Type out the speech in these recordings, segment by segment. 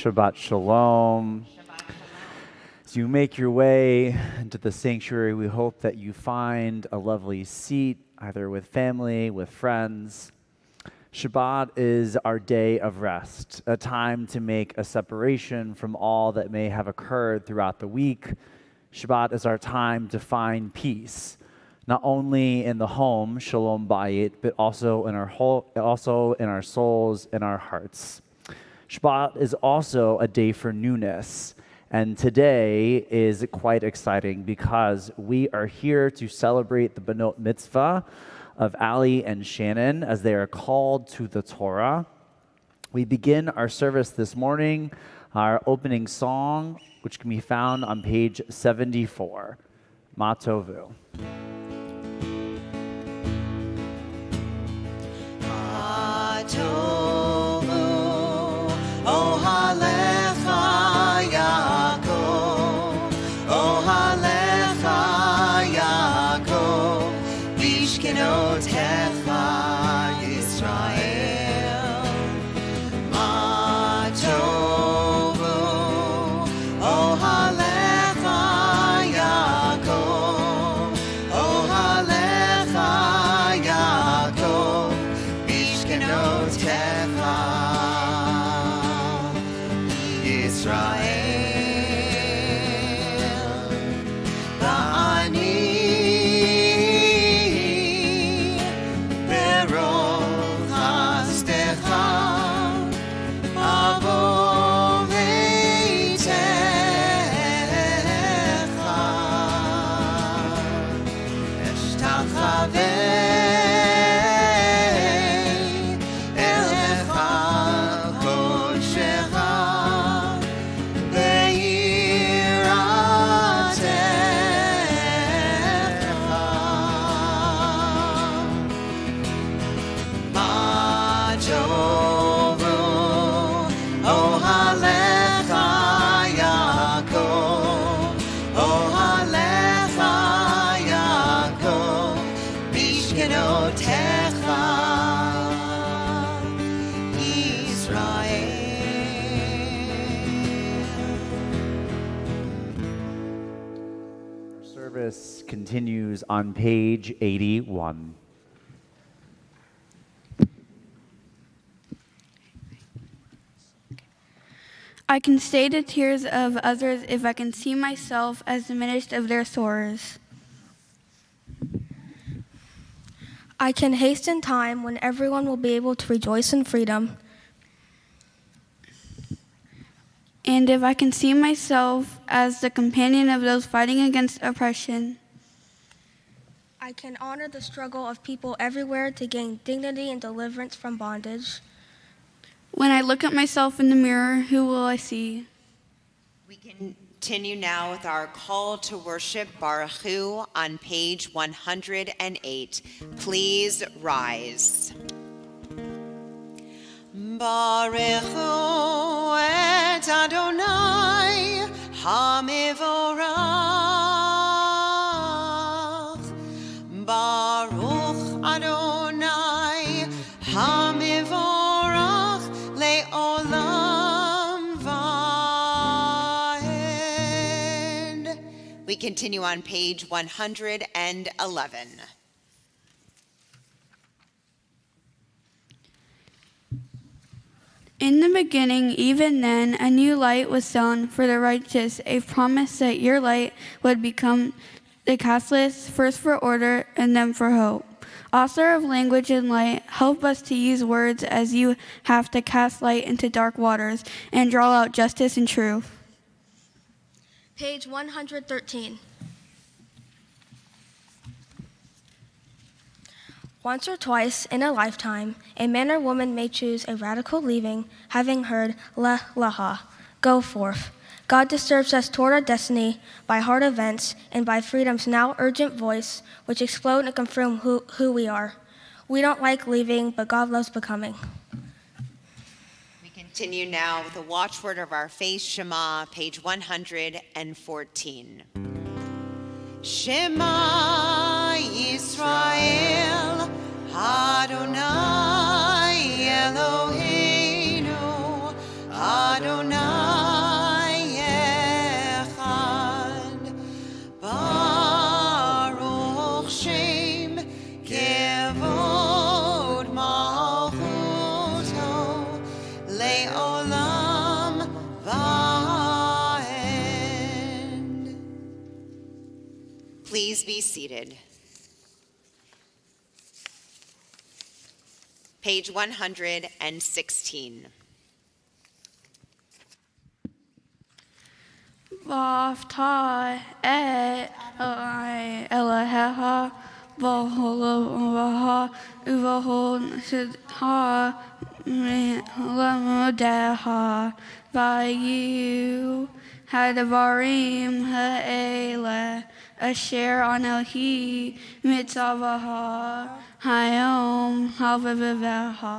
Shabbat Shalom. As you make your way into the sanctuary, we hope that you find a lovely seat, either with family, with friends. Shabbat is our day of rest, a time to make a separation from all that may have occurred throughout the week. Shabbat is our time to find peace, not only in the home, Shalom Bayit, but also in our souls and our hearts. Shabbat is also a day for newness, and today is quite exciting because we are here to celebrate the Banot Mitzvah of Ali and Shannon as they are called to the Torah. We begin our service this morning, our opening song, which can be found on page 74, Ma Tovu. Ma Tovu, Ohalecha Yaakov, Ohalecha Yaakov, Bishkenotecha Yisrael. Ma Tovu, Ohalecha Yaakov, Ohalecha Yaakov, Bishkenotecha Yisrael. Service continues on page 81. I can stay the tears of others if I can see myself as diminished of their sorrows. I can hasten time when everyone will be able to rejoice in freedom. And if I can see myself as the companion of those fighting against oppression. I can honor the struggle of people everywhere to gain dignity and deliverance from bondage. When I look at myself in the mirror, who will I see? We continue now with our call to worship, Baruch Hu, on page 108. Please rise. Baruch Hu et Adonai HaMevorach. Baruch Adonai HaMevorach le'olam va'ed. We continue on page 111. In the beginning, even then, a new light was sown for the righteous, a promise that your light would become the catalyst, first for order and then for hope. Author of language and light, help us to use words as you have to cast light into dark waters and draw out justice and truth. Page 113. Once or twice in a lifetime, a man or woman may choose a radical leaving, having heard laha, go forth. God disturbs us toward our destiny by hard events and by freedom's now urgent voice, which explode and confirm who we are. We don't like leaving, but God loves becoming. We continue now with the watchword of our faith, Shema, page 114. Shema Yisrael, Adonai Eloheinu, Adonai Please be seated. Page 116. V'ahavta et Elai Elohecha v'holav uvahol shidha lemodeha v'yu hadavarim ha'ele asher anohi mitzavaha hayom halvaveha.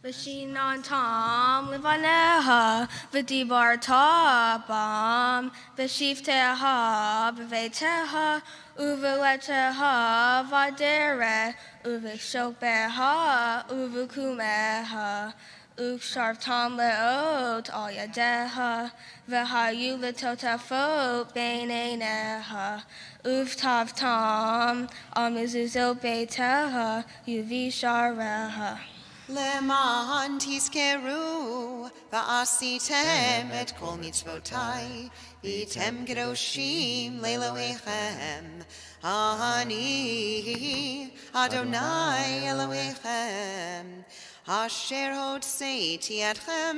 V'shinan tam levaneha, v'dibar tabam, v'shifteha, v'veteha, uveleteha, v'adere, uv'shokbeha, uv'kumeha, ukshartam leot al yadeha, v'hayu letotafot beineneha, uvtavtam, amizuzot beiteha, uvishareha. למען תזכרו ועשיתם את כל מצוותיי והייתם קדושים לאלוהיכם. אני אדוני אלוהיכם אשר הוצאתי אתכם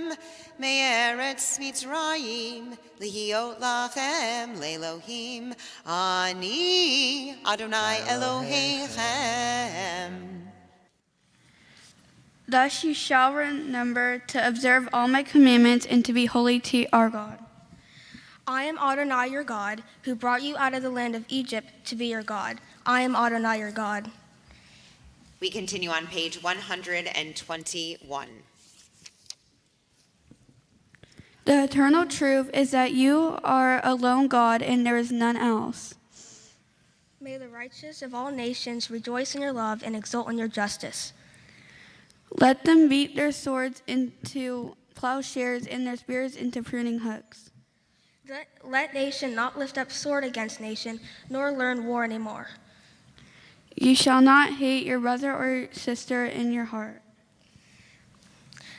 מארץ מצרים להיות לכם לאלוהים. אני אדוני אלוהיכם. Thus you shall remember to observe all my commandments and to be holy to our God. I am Adonai your God, who brought you out of the land of Egypt to be your God. I am Adonai your God. We continue on page 121. The eternal truth is that you are alone God and there is none else. May the righteous of all nations rejoice in your love and exult in your justice. Let them beat their swords into plowshares and their spears into pruning hooks. Let nation not lift up sword against nation, nor learn war anymore. You shall not hate your brother or sister in your heart.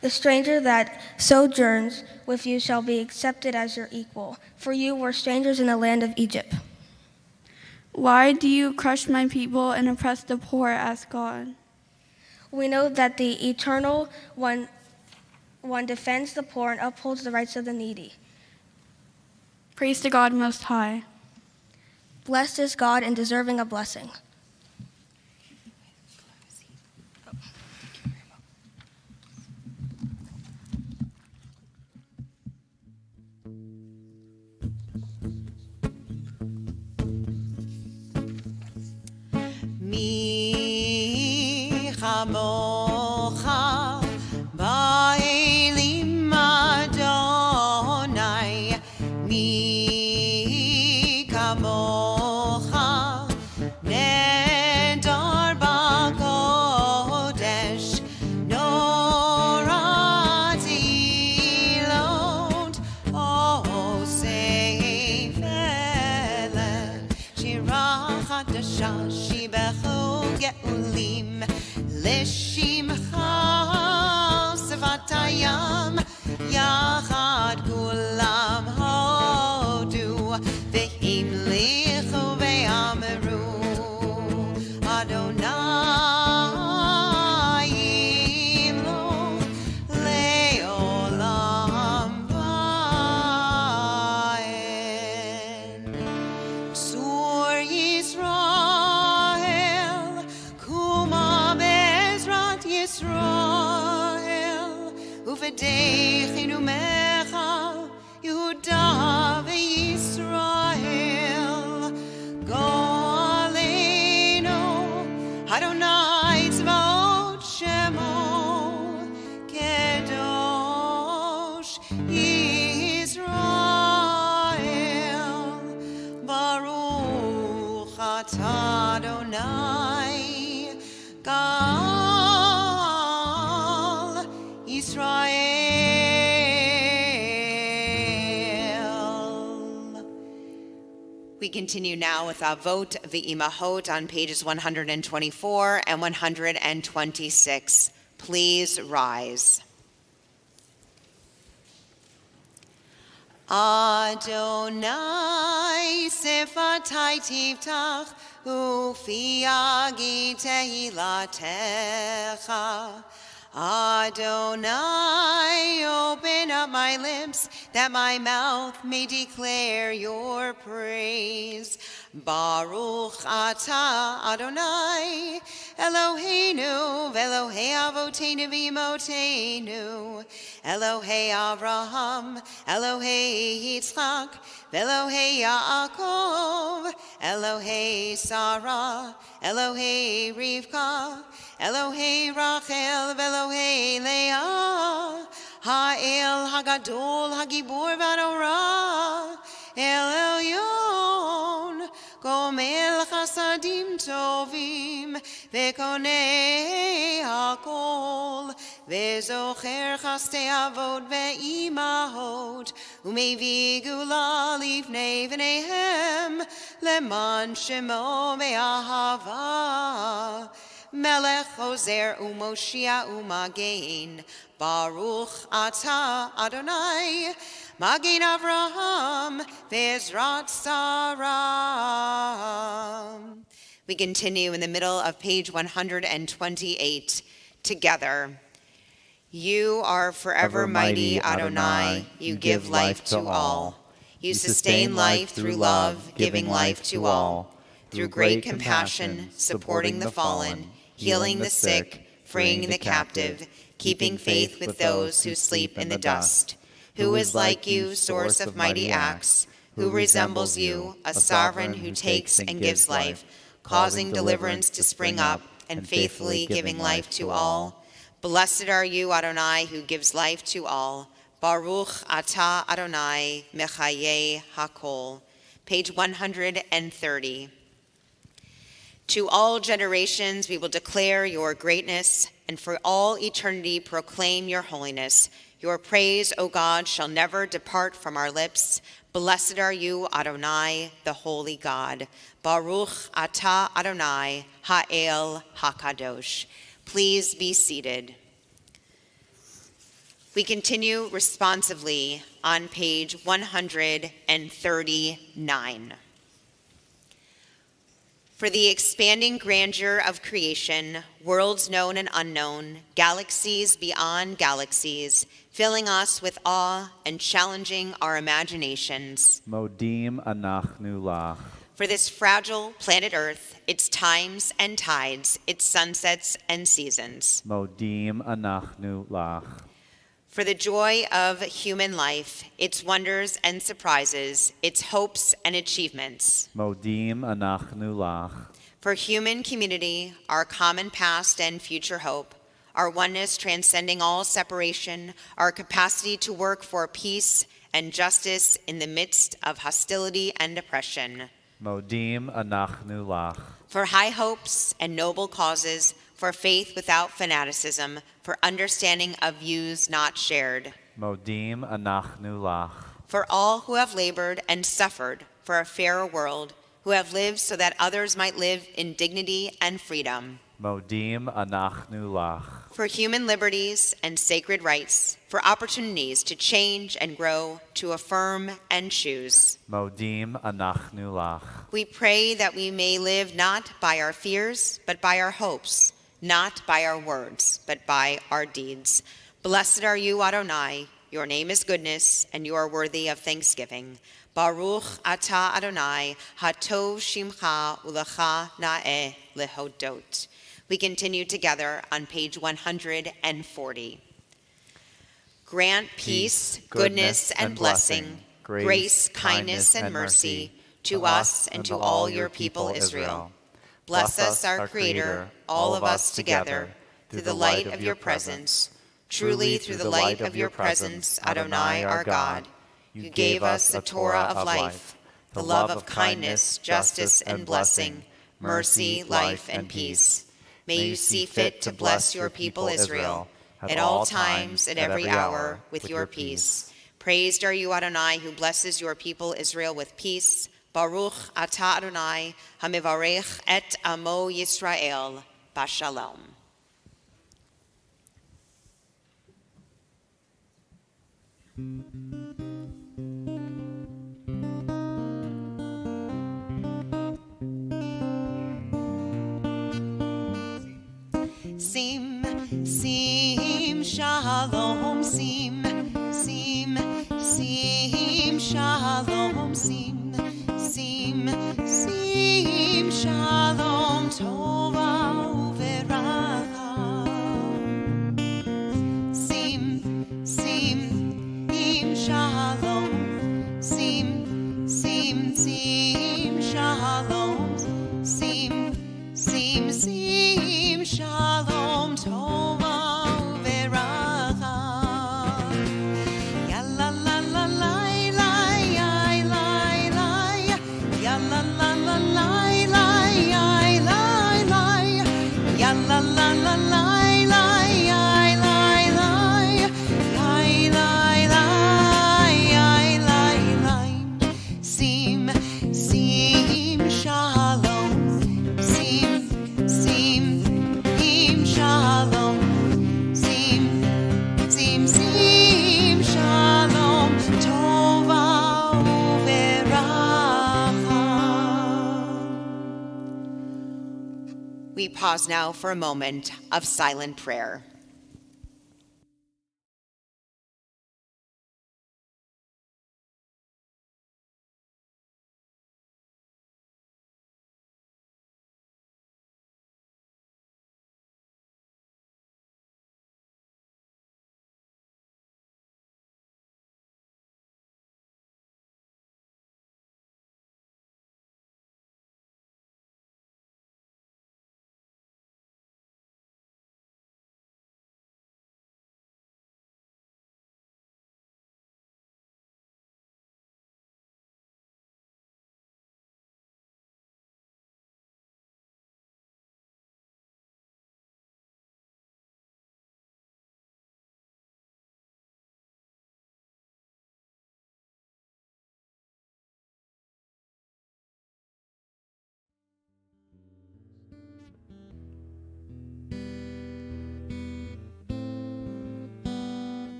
The stranger that sojourns with you shall be accepted as your equal, for you were strangers in the land of Egypt. Why do you crush my people and oppress the poor? Asked God. We know that the Eternal One defends the poor and upholds the rights of the needy. Praise to God Most High. Blessed is God and deserving of blessing. Mi chamocha ba'elim Adonai, mi kamocha nedar ba'kodesh, norati lot osei vele, shira chadasha shibechu geulim, לשמחה שפת הים, יחד כולם הודו, והמליכו ואמרו, אדוני ימלוך לעולם ועד. צור ישראל, קומה בעזרת ישראל, ופדי חינומך יהודה וישראל. גואלנו אדוני צבאות שמו, קדוש ישראל. ברוך אתה אדוני גאל ישראל. We continue now with Avot V'Imahot on pages 124 and 126. Please rise. Adonai sifatai tiftach ufi agi tehilatecha. Adonai, open up my lips that my mouth may declare your praise. Baruch atah Adonai, Eloheinu, Elohei Avoteinu v'Imotenu, Elohei Avraham, Elohei Yitzchak, Elohei Yaakov, Elohei Sarah, Elohei Rivka, Elohei Rachel, Elohei Leah, Ha'el Hagadol Hagibor V'Anorah, El Elyon, Gomel Chasadim Tovim, Vekonei Hakol, Vezocher Chaste Avot Ve'imahot, Umevi Gula Lifnei V'neihem, Leman Shemo Ve'ahava, Melech Ozer Umoshia Umagein, Baruch Atah Adonai, Magen Avraham, Ve'ezrat Sarah. We continue in the middle of page 128 together. You are forever mighty, Adonai. You give life to all. You sustain life through love, giving life to all. Through great compassion, supporting the fallen, healing the sick, freeing the captive, keeping faith with those who sleep in the dust. Who is like you, source of mighty acts? Who resembles you, a sovereign who takes and gives life, causing deliverance to spring up, and faithfully giving life to all? Blessed are you, Adonai, who gives life to all. Baruch atah Adonai, mechayeh hakol. Page 130. To all generations we will declare your greatness, and for all eternity proclaim your holiness. Your praise, O God, shall never depart from our lips. Blessed are you, Adonai, the holy God. Baruch atah Adonai, ha'el hakadosh. Please be seated. We continue responsively on page 139. For the expanding grandeur of creation, worlds known and unknown, galaxies beyond galaxies, filling us with awe and challenging our imaginations. Modim anachnu lach. For this fragile planet Earth, its times and tides, its sunsets and seasons. Modim anachnu lach. For the joy of human life, its wonders and surprises, its hopes and achievements. Modim anachnu lach. For human community, our common past and future hope, our oneness transcending all separation, our capacity to work for peace and justice in the midst of hostility and oppression. Modim anachnu lach. For high hopes and noble causes, for faith without fanaticism, for understanding of views not shared. Modim anachnu lach. For all who have labored and suffered for a fairer world, who have lived so that others might live in dignity and freedom. Modim anachnu lach. For human liberties and sacred rights, for opportunities to change and grow, to affirm and choose. Modim anachnu lach. We pray that we may live not by our fears, but by our hopes, not by our words, but by our deeds. Blessed are you, Adonai. Your name is goodness, and you are worthy of thanksgiving. Baruch atah Adonai, hatov shimcha ulecha na'eh lehodot. We continue together on page 140. Grant peace, goodness, and blessing, grace, kindness, and mercy to us and to all your people Israel. Bless us, our Creator, all of us together, through the light of your presence. Truly, through the light of your presence, Adonai, our God, you gave us the Torah of life, the love of kindness, justice, and blessing, mercy, life, and peace. May you see fit to bless your people Israel at all times, at every hour, with your peace. Praised are you, Adonai, who blesses your people Israel with peace. Baruch atah Adonai, hamivarech et amo Yisrael, bashalom. Sim, sim, shalom, sim, sim, sim, shalom, sim, sim, sim, shalom, tova uveracha. Sim, sim, shalom, sim, sim, sim, shalom, sim, sim, sim, shalom, tova uveracha. Ya la la la la la ya la la ya la la la la la ya la la ya la la la la la ya la la sim, sim, shalom, sim, sim, shalom, sim, sim, sim, shalom, tova uveracha. We pause now for a moment of silent prayer.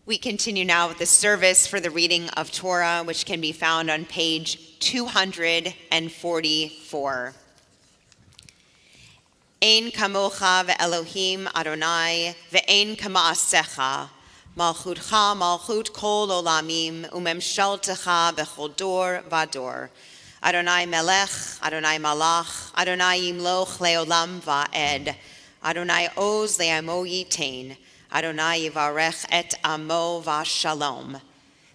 We continue now with the service for the reading of Torah, which can be found on page 244. Ein kamocha ve'elohim Adonai ve'ein kama'asecha malchutcha malchut kol olamim umemshaltecha bechol dor vador Adonai melech Adonai malach Adonai yimloch leolam va'ed Adonai oz le'amo yitain Adonai yivarech et amo v'shalom.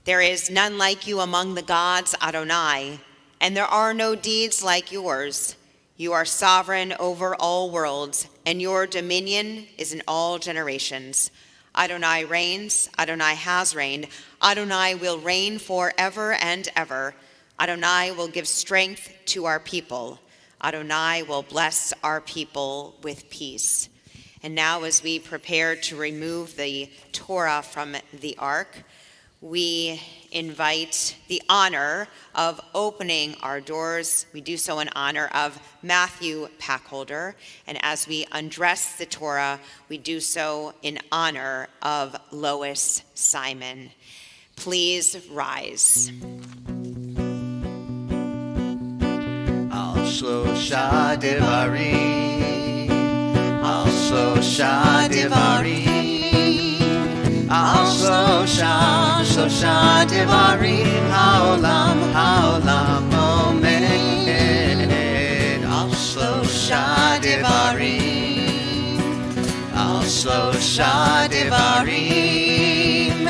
There is none like you among the gods, Adonai, and there are no deeds like yours. You are sovereign over all worlds, and your dominion is in all generations. Adonai reigns, Adonai has reigned, Adonai will reign forever and ever. Adonai will give strength to our people. Adonai will bless our people with peace. And now as we prepare to remove the Torah from the ark, we invite the honor of opening our doors. We do so in honor of Matthew Packholder. And as we undress the Torah, we do so in honor of Lois Simon. Please rise. Al שלושה דברים, על שלושה דברים, על שלושה דברים העולם עומד, על שלושה דברים, על שלושה דברים,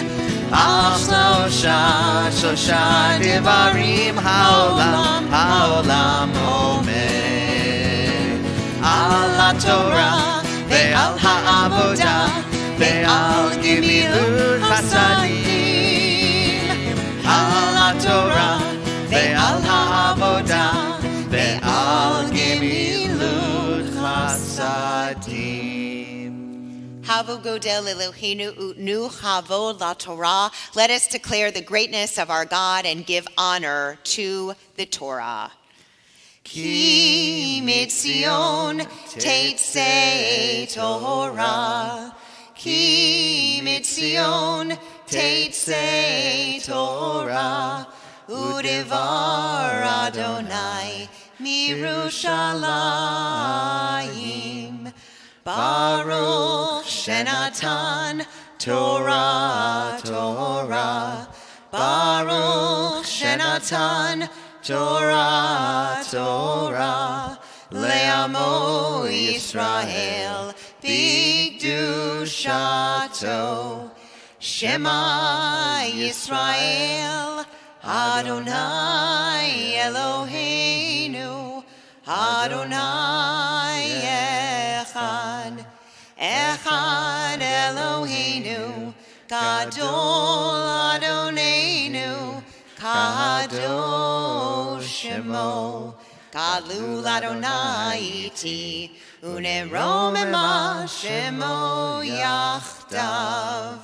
על שלושה דברים העולם עומד, על התורה ועל העבודה ועל גמילות חסדים, על התורה ועל העבודה ועל גמילות חסדים. Havu godel Eloheinu utnu chavod la Torah. Let us declare the greatness of our God and give honor to the Torah. Ki mitzion teitzei Torah, Ki mitzion teitzei Torah, udevar Adonai mirushalayim. Baruch Shenatan Torah, Torah. Baruch Shenatan Torah, Torah. Le'amo Yisrael b'kedushato. Shema Yisrael Adonai Eloheinu Adonai Echad Eloheinu Gadol Adonenu Kadosh Shemo Gadlul Adonai iti uneromema Shemo yachdav.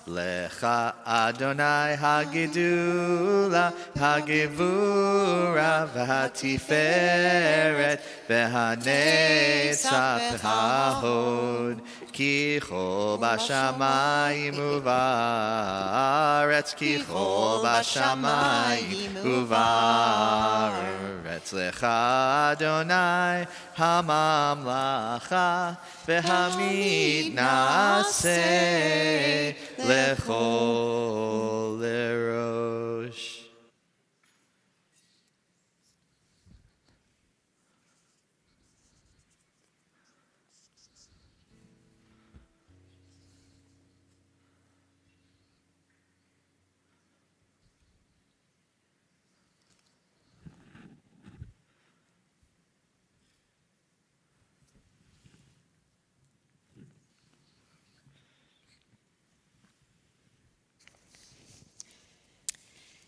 Lecha Adonai hagidula, hagivura, v'hatiferet, v'hanetzach, v'hahod, ki chol b'shamayim uvaretz, ki chol b'shamayim uvaretz. Lecha Adonai hamamlacha, v'hamid na'aseh, lechol lerosh.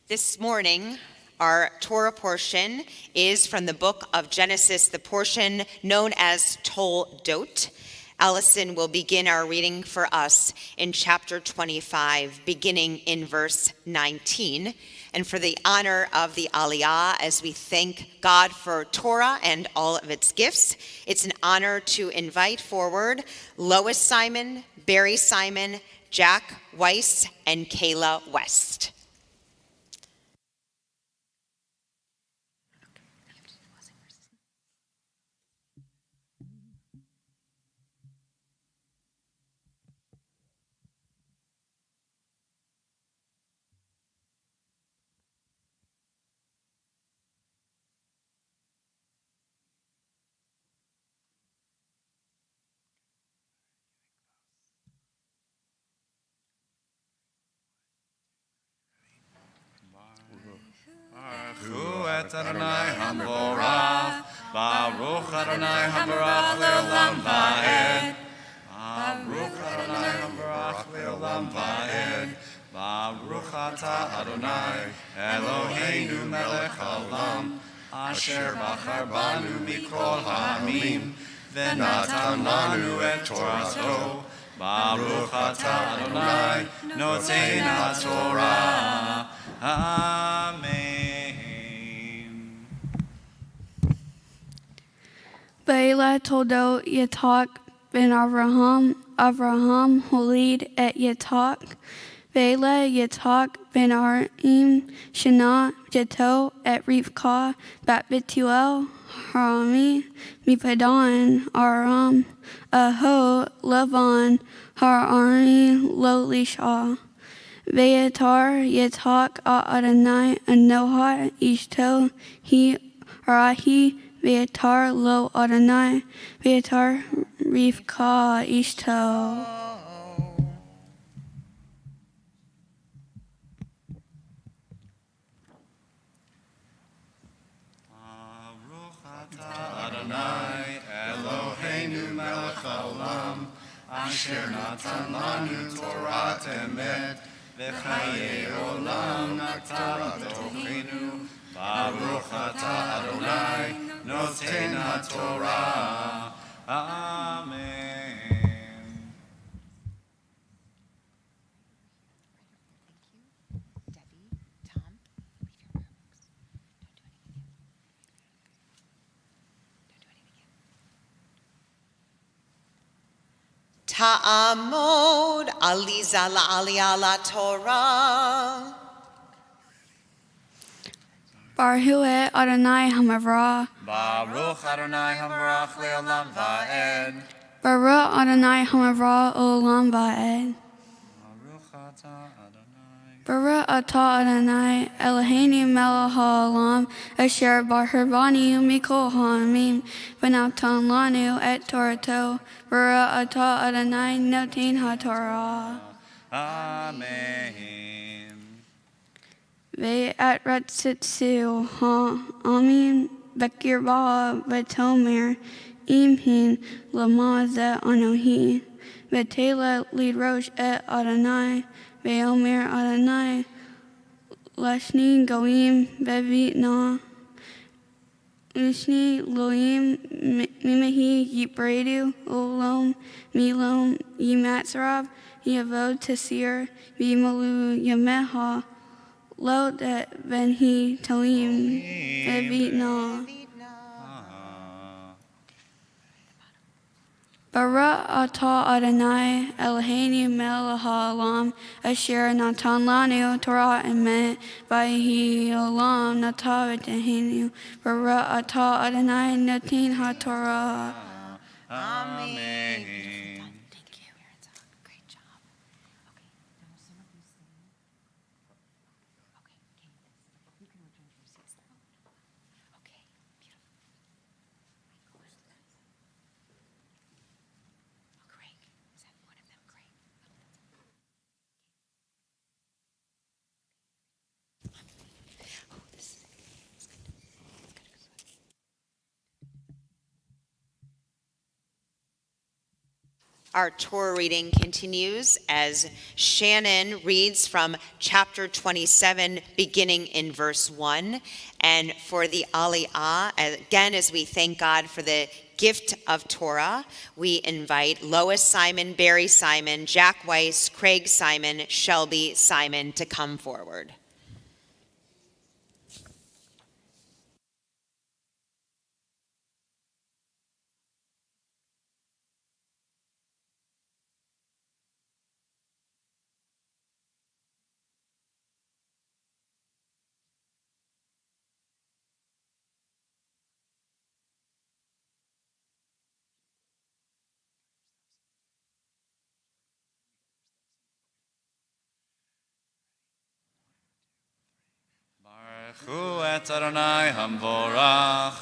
This morning, our Torah portion is from the book of Genesis, the portion known as Toldot. Allison will begin our reading for us in chapter 25, beginning in verse 19. And for the honor of the Aliyah, as we thank God for Torah and all of its gifts, it's an honor to invite forward Lois Simon, Barry Simon, Jack Weiss, and Kayla West. Baruch Adonai Hamborach, Baruch Adonai Hamborach Le'olam Va'ed, Baruch Adonai Hamborach Le'olam Va'ed, Baruch Ata Adonai Eloheinu Melech Haolam, Asher Bachar Banu Mikol Ha'amim, V'natan Lanu Et Torato, Baruch Ata Adonai Noten HaTorah. Amen. Ba'ela Toldot Yitzhak ben Avraham, Avraham holid et Yitzhak, Vela Yitzhak ben Arim Shana Jeto et Rivka bat Bituel Harami Mipadan Aram Aho Lavan Harari Lo Lisha Veatar Yitzhak Adonai Anoha Ishto He Arahi Veatar Lo Adonai Veatar Rivka Ishto. Baruch atah Adonai Eloheinu melech haolam asher natan lanu Torah emet v'chayei olam natan b'tochenu. Baruch atah Adonai noten haTorah. Amen. Debbie, Tom, leave your prayer books. Don't do anything yet. Ta'amod aliza la'aliyah la Torah. Barhuet Adonai Hamavra, Baruch Adonai Hamarach le'olam va'ed. Baruch Adonai Hamavra Olam Va'ed, Baruch atah Adonai. Baruch Atah Adonai Eloheinu melech haolam asher barhabani mikol ha'amim v'natan lanu et Torato, Baruch Atah Adonai noten haTorah. Amen. Ve'at ratzitzu ha'amim bekirba v'tomer imhin lama ze anohi v'tela lidrosh et Adonai ve'omer Adonai lashni goim vevitna lashni loim mimahi yipredu olom milom yimatzrav yavod tasir v'malu yameha lo that ben he toim vevitna. Baruch atah Adonai Eloheinu melech haolam asher natan lanu Torah emet v'hi olam natan v'tehenu. Baruch atah Adonai noten haTorah. Amen. Thank you. Great job. Okay, now some of you stand. Okay, Candace, you can return to your seats now. Okay, beautiful. Oh, Craig, is that one of them, Craig? Oh, this is good. Our Torah reading continues as Shannon reads from chapter 27, beginning in verse 1. And for the Aliyah, again, as we thank God for the gift of Torah, we invite Lois Simon, Barry Simon, Jack Weiss, Craig Simon, Shelby Simon to come forward. Baruch et Adonai Hamvorach.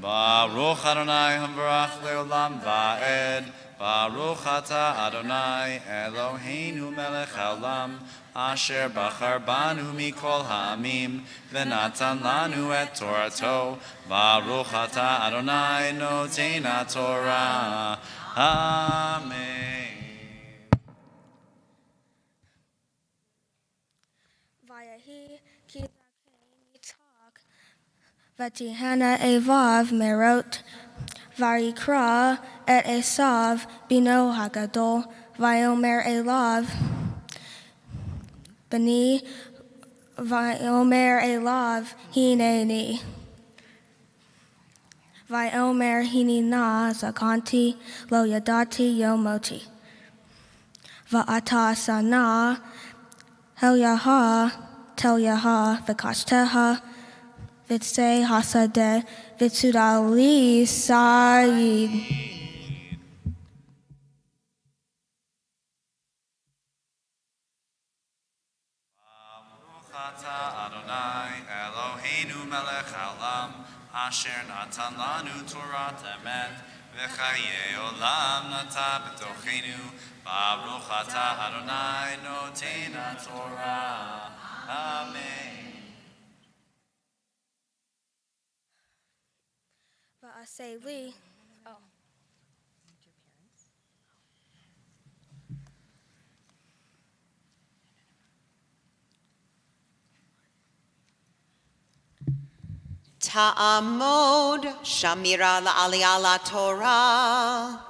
Baruch Adonai Hamvorach le'olam va'ed. Baruch atah Adonai Eloheinu melech haolam asher bachar banu mikol ha'amim v'natan lanu et Torato. Baruch atah Adonai noten haTorah. Amen. Vayahi kizakein yitzhak vatihana evav merot varikra et esav bino hagadol vayomer elav bani vayomer elav hineni vayomer hinina zakanti lo yadati yomoti. Va'ata sana, Helyaha, Telyaha, Vikashteha, Vitse Hasade, Vitsudali Sayid. Adonai Eloheinu melech haolam asher natan lanu Torah emet v'chaye olam nata b'tochenu Baruch atah Adonai noten Torah. Amen. Va'aseli. Ta'amod Shamira la'aliyah la Torah.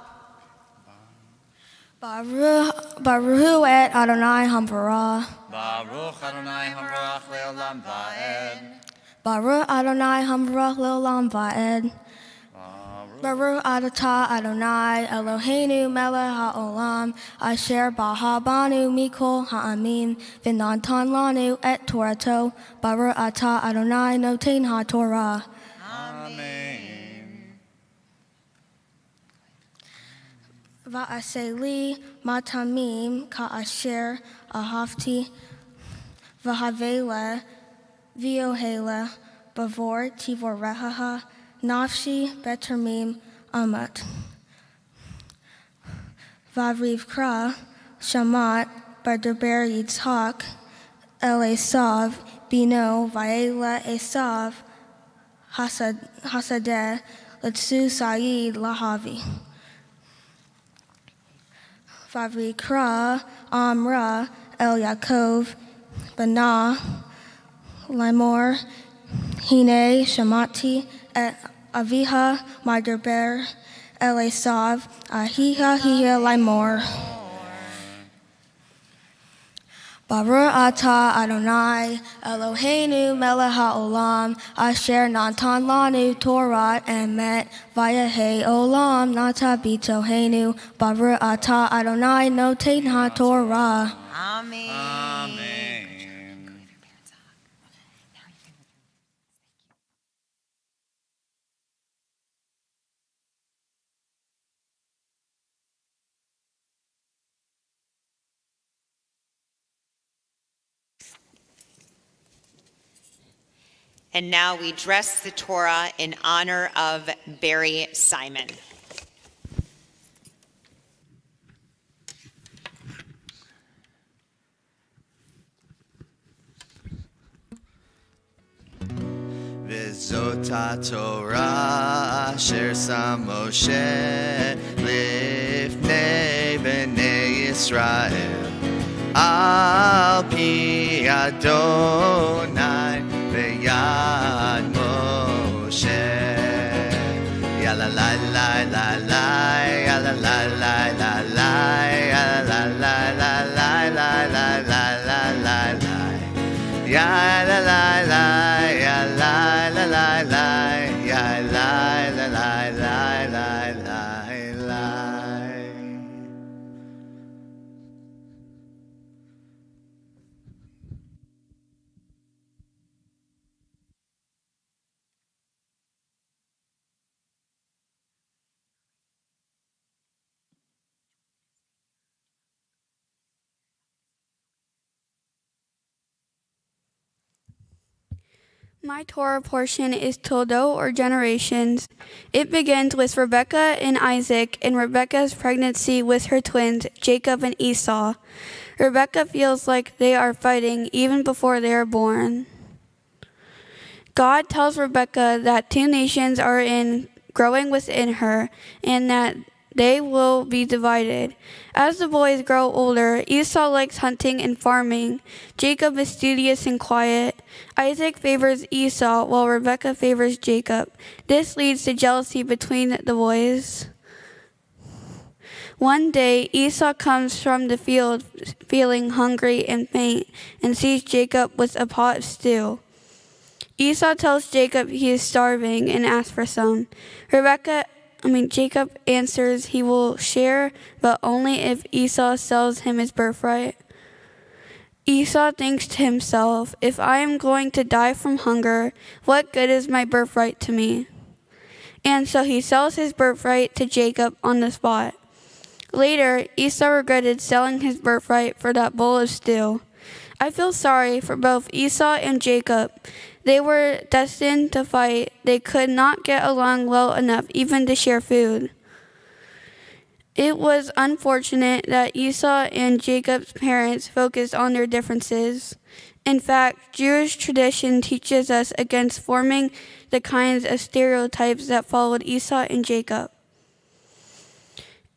Baruch et Adonai Hamvarah. Baruch Adonai hamrach leolam va'ed. Baruch Adonai Hamvarah leolam va'ed. Baruch Atah Adonai Eloheinu melech haolam asher b'habanu mikol ha'amim v'natan lanu et Torato. Baruch Atah Adonai noten ha'Torah. Amen. Va'aseli matamim ka'asher ahavti v'havela v'ohela bavor tivorehaha nafshi betermim amat. Vavrivkra shamat bardaber yitzhak el Esav bino va'ela Esav hasadeh letsu sayid lahavi. Vavrikra Amra El Yaakov Bana Limor Hine Shamati Et Aviha Marderber El Esav Ahiha Hiya Limor. Baruch atah Adonai Eloheinu melech haolam asher natan lanu Torah emet vayahe olam nata bitohenu. Baruch atah Adonai noten haTorah. Amen. Amen. And now we dress the Torah in honor of Barry Simon. V'zot HaTorah asher sam Moshe lifnei bnei Yisrael al pi Adonai v'yad Moshe. Ya la la la la la, ya la la la la la, ya la la la la la la la la la la. Ya la la la, ya la la la la, ya la la la la la la la. My Torah portion is Toldo, or generations. It begins with Rebekah and Isaac and Rebekah's pregnancy with her twins, Jacob and Esau. Rebekah feels like they are fighting even before they are born. God tells Rebekah that two nations are growing within her and that they will be divided. As the boys grow older, Esau likes hunting and farming. Jacob is studious and quiet. Isaac favors Esau while Rebekah favors Jacob. This leads to jealousy between the boys. One day, Esau comes from the field feeling hungry and faint and sees Jacob with a pot of stew. Esau tells Jacob he is starving and asks for some. Rebekah Jacob answers he will share, but only if Esau sells him his birthright. Esau thinks to himself, if I am going to die from hunger, what good is my birthright to me? And so he sells his birthright to Jacob on the spot. Later, Esau regretted selling his birthright for that bowl of stew. I feel sorry for both Esau and Jacob. They were destined to fight. They could not get along well enough even to share food. It was unfortunate that Esau and Jacob's parents focused on their differences. In fact, Jewish tradition teaches us against forming the kinds of stereotypes that followed Esau and Jacob.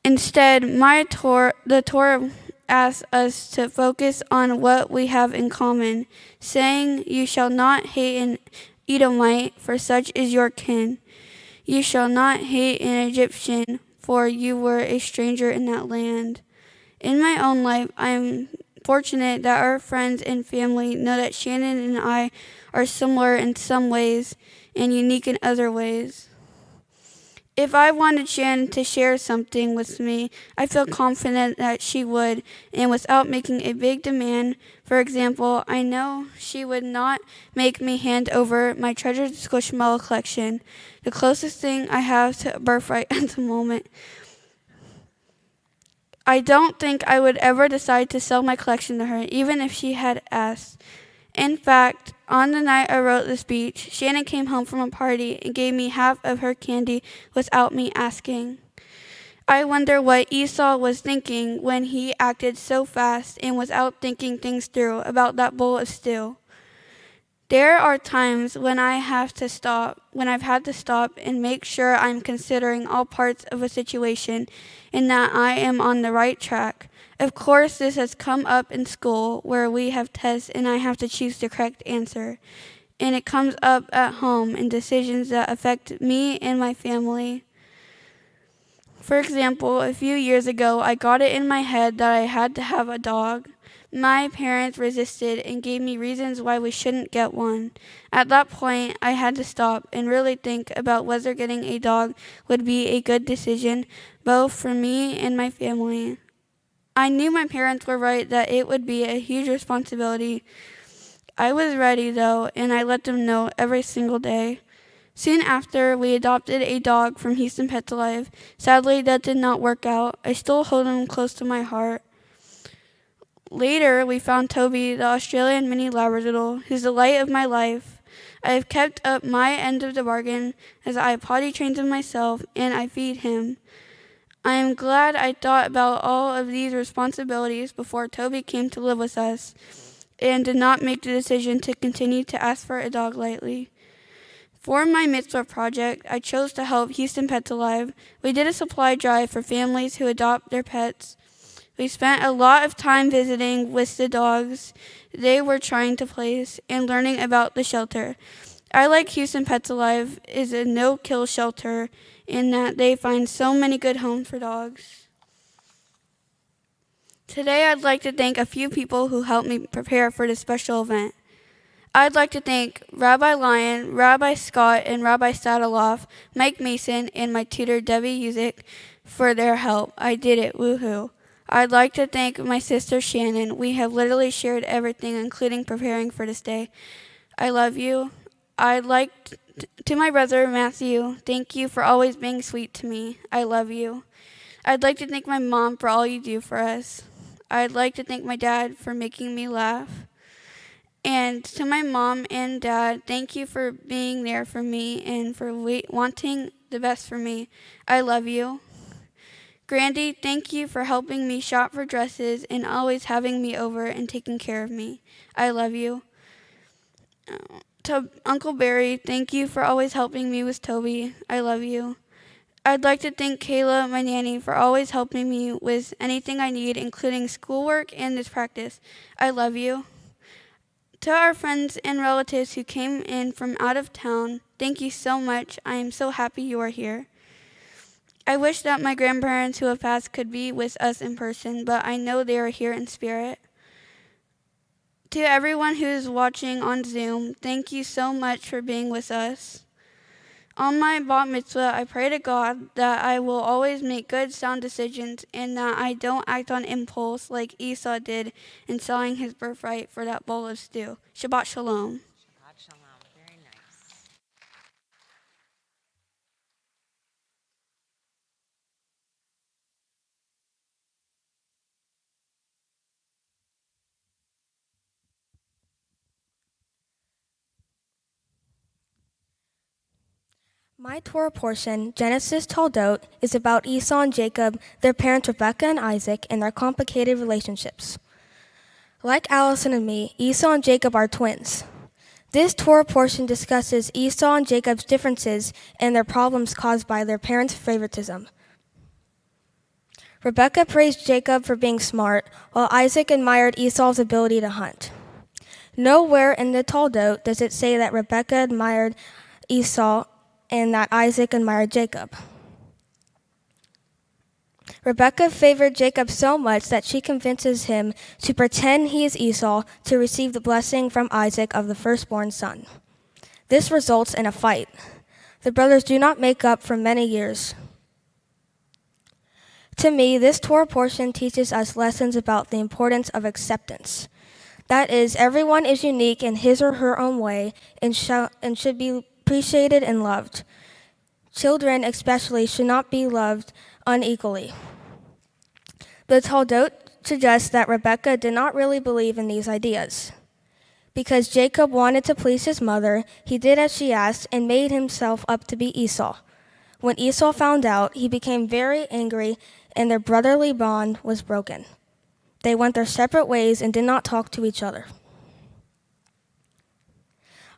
Instead, the Torah asks us to focus on what we have in common, saying, "You shall not hate an Edomite, for such is your kin. You shall not hate an Egyptian, for you were a stranger in that land." In my own life, I am fortunate that our friends and family know that Shannon and I are similar in some ways and unique in other ways. If I wanted Shannon to share something with me, I feel confident that she would, and without making a big demand. For example, I know she would not make me hand over my treasured Squishmallow collection, the closest thing I have to a birthright at the moment. I don't think I would ever decide to sell my collection to her, even if she had asked. In fact, on the night I wrote the speech, Shannon came home from a party and gave me half of her candy without me asking. I wonder what Esau was thinking when he acted so fast and without thinking things through about that bowl of stew. There are times when I've had to stop and make sure I'm considering all parts of a situation and that I am on the right track. Of course, this has come up in school where we have tests and I have to choose the correct answer. And it comes up at home in decisions that affect me and my family. For example, a few years ago, I got it in my head that I had to have a dog. My parents resisted and gave me reasons why we shouldn't get one. At that point, I had to stop and really think about whether getting a dog would be a good decision, both for me and my family. I knew my parents were right that it would be a huge responsibility. I was ready, though, and I let them know every single day. Soon after, we adopted a dog from Houston Pets Alive. Sadly, that did not work out. I still hold him close to my heart. Later, we found Toby, the Australian mini Labradoodle, who's the light of my life. I have kept up my end of the bargain as I potty train him myself and I feed him. I am glad I thought about all of these responsibilities before Toby came to live with us and did not make the decision to continue to ask for a dog lightly. For my Mitzvah project, I chose to help Houston Pets Alive. We did a supply drive for families who adopt their pets. We spent a lot of time visiting with the dogs they were trying to place and learning about the shelter. I like Houston Pets Alive is a no-kill shelter in that they find so many good homes for dogs. Today I'd like to thank a few people who helped me prepare for this special event. I'd like to thank Rabbi Lyon, Rabbi Scott, and Rabbi Stadiloff, Mike Mason, and my tutor Debbie Uzik for their help. I did it, woohoo. I'd like to thank my sister Shannon. We have literally shared everything, including preparing for this day. I love you. I'd like to my brother Matthew, thank you for always being sweet to me. I love you. I'd like to thank my mom for all you do for us. I'd like to thank my dad for making me laugh. And to my mom and dad, thank you for being there for me and for wanting the best for me. I love you. Grandy, thank you for helping me shop for dresses and always having me over and taking care of me. I love you. To Uncle Barry, thank you for always helping me with Toby. I love you. I'd like to thank Kayla, my nanny, for always helping me with anything I need, including schoolwork and this practice. I love you. To our friends and relatives who came in from out of town, thank you so much. I am so happy you are here. I wish that my grandparents who have passed could be with us in person, but I know they are here in spirit. To everyone who is watching on Zoom, thank you so much for being with us. On my bat mitzvah, I pray to God that I will always make good, sound decisions and that I don't act on impulse like Esau did in selling his birthright for that bowl of stew. Shabbat Shalom. Shabbat Shalom. Very nice. My Torah portion, Genesis Toldot, is about Esau and Jacob, their parents Rebekah and Isaac, and their complicated relationships. Like Allison and me, Esau and Jacob are twins. This Torah portion discusses Esau and Jacob's differences and their problems caused by their parents' favoritism. Rebekah praised Jacob for being smart, while Isaac admired Esau's ability to hunt. Nowhere in the Toldot does it say that Rebekah admired Esau and that Isaac admired Jacob. Rebekah favored Jacob so much that she convinces him to pretend he is Esau to receive the blessing from Isaac of the firstborn son. This results in a fight. The brothers do not make up for many years. To me, this Torah portion teaches us lessons about the importance of acceptance. That is, everyone is unique in his or her own way and should be appreciated and loved. Children, especially, should not be loved unequally. The Toldot suggests that Rebekah did not really believe in these ideas. Because Jacob wanted to please his mother, he did as she asked and made himself up to be Esau. When Esau found out, he became very angry and their brotherly bond was broken. They went their separate ways and did not talk to each other.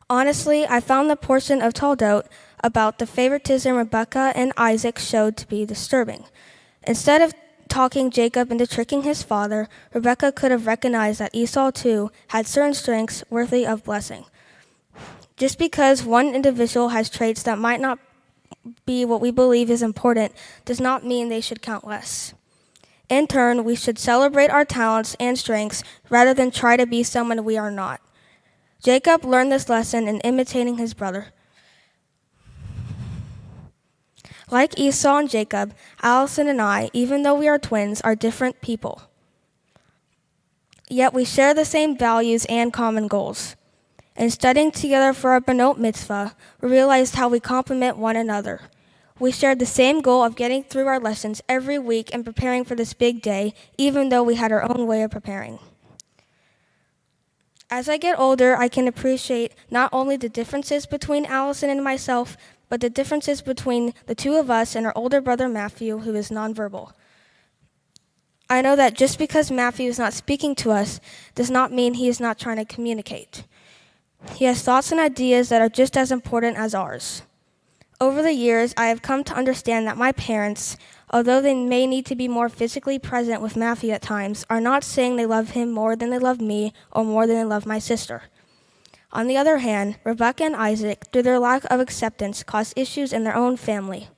Honestly, I found the portion of Toldot about the favoritism Rebekah and Isaac showed to be disturbing. Instead of talking Jacob into tricking his father, Rebekah could have recognized that Esau too had certain strengths worthy of blessing. Just because one individual has traits that might not be what we believe is important does not mean they should count less. In turn, we should celebrate our talents and strengths rather than try to be someone we are not. Jacob learned this lesson in imitating his brother. Like Esau and Jacob, Allison and I, even though we are twins, are different people. Yet we share the same values and common goals. In studying together for our Banot Mitzvah, we realized how we complement one another. We shared the same goal of getting through our lessons every week and preparing for this big day, even though we had our own way of preparing. As I get older, I can appreciate not only the differences between Allison and myself, but the differences between the two of us and our older brother Matthew, who is nonverbal. I know that just because Matthew is not speaking to us does not mean he is not trying to communicate. He has thoughts and ideas that are just as important as ours. Over the years, I have come to understand that my parents, although they may need to be more physically present with Matthew at times, are not saying they love him more than they love me or more than they love my sister. On the other hand, Rebekah and Isaac, through their lack of acceptance, caused issues in their own family.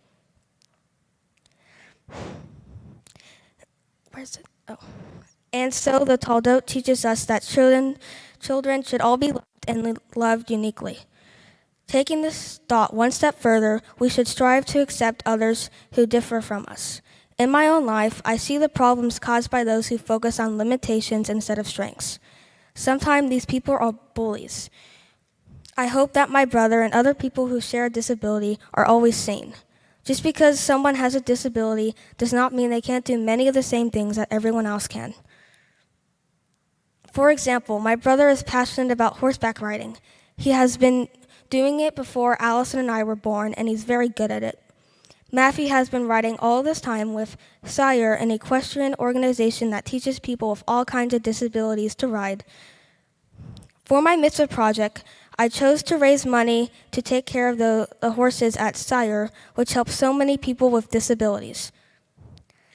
And so the Toldot teaches us that children should all be loved and loved uniquely. Taking this thought one step further, we should strive to accept others who differ from us. In my own life, I see the problems caused by those who focus on limitations instead of strengths. Sometimes these people are bullies. I hope that my brother and other people who share a disability are always seen. Just because someone has a disability does not mean they can't do many of the same things that everyone else can. For example, my brother is passionate about horseback riding. He has been doing it before Allison and I were born, and he's very good at it. Matthew has been riding all this time with Sire, an equestrian organization that teaches people with all kinds of disabilities to ride. For my Mitzvah project, I chose to raise money to take care of the horses at Sire, which helps so many people with disabilities.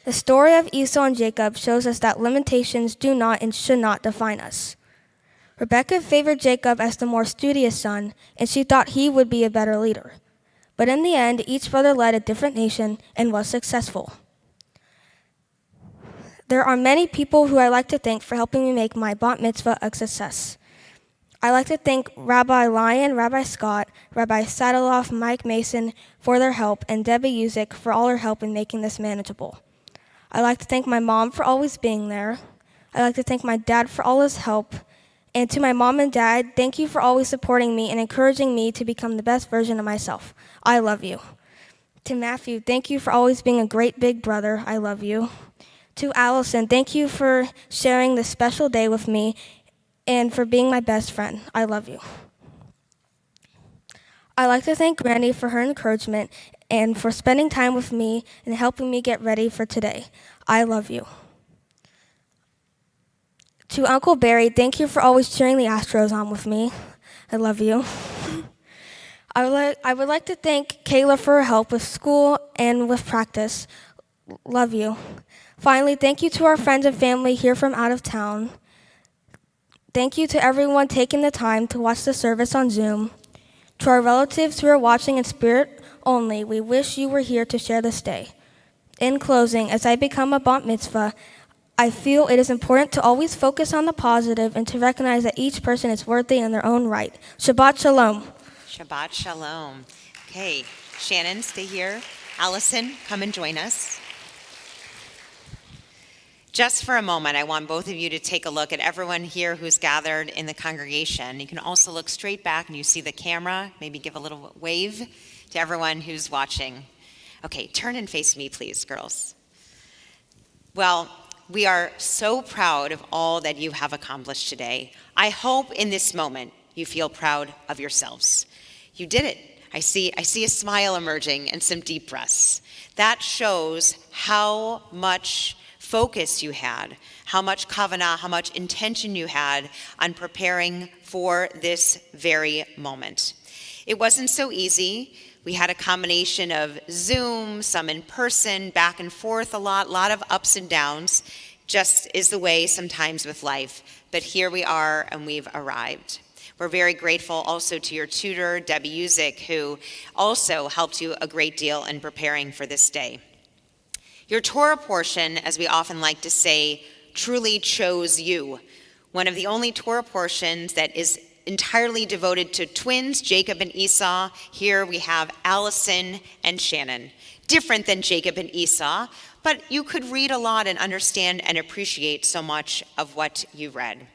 The story of Esau and Jacob shows us that limitations do not and should not define us. Rebekah favored Jacob as the more studious son, and she thought he would be a better leader. But in the end, each brother led a different nation and was successful. There are many people who I like to thank for helping me make my bat mitzvah a success. I'd like to thank Rabbi Lyon, Rabbi Scott, Rabbi Sadiloff, Mike Mason for their help, and Debbie Usick for all her help in making this manageable. I'd like to thank my mom for always being there. I'd like to thank my dad for all his help. And to my mom and dad, thank you for always supporting me and encouraging me to become the best version of myself. I love you. To Matthew, thank you for always being a great big brother. I love you. To Allison, thank you for sharing this special day with me and for being my best friend. I love you. I'd like to thank Granny for her encouragement and for spending time with me and helping me get ready for today. I love you. To Uncle Barry, thank you for always cheering the Astros on with me. I love you. I would like to thank Kayla for her help with school and with practice. Love you. Finally, thank you to our friends and family here from out of town. Thank you to everyone taking the time to watch the service on Zoom. To our relatives who are watching in spirit only, we wish you were here to share this day. In closing, as I become a bat mitzvah, I feel it is important to always focus on the positive and to recognize that each person is worthy in their own right. Shabbat Shalom. Shabbat Shalom. Okay, Shannon, stay here. Allison, come and join us. Just for a moment, I want both of you to take a look at everyone here who's gathered in the congregation. You can also look straight back and you see the camera. Maybe give a little wave to everyone who's watching. Okay, turn and face me, please, girls. Well, we are so proud of all that you have accomplished today. I hope in this moment you feel proud of yourselves. You did it. I see a smile emerging and some deep breaths. That shows how much focus you had, how much kavanah, how much intention you had on preparing for this very moment. It wasn't so easy. We had a combination of Zoom, some in person, back and forth a lot of ups and downs, just is the way sometimes with life. But here we are and we've arrived. We're very grateful also to your tutor, Debbie Usick, who also helped you a great deal in preparing for this day. Your Torah portion, as we often like to say, truly chose you. One of the only Torah portions that is entirely devoted to twins, Jacob and Esau. Here we have Allison and Shannon. Different than Jacob and Esau, but you could read a lot and understand and appreciate so much of what you read.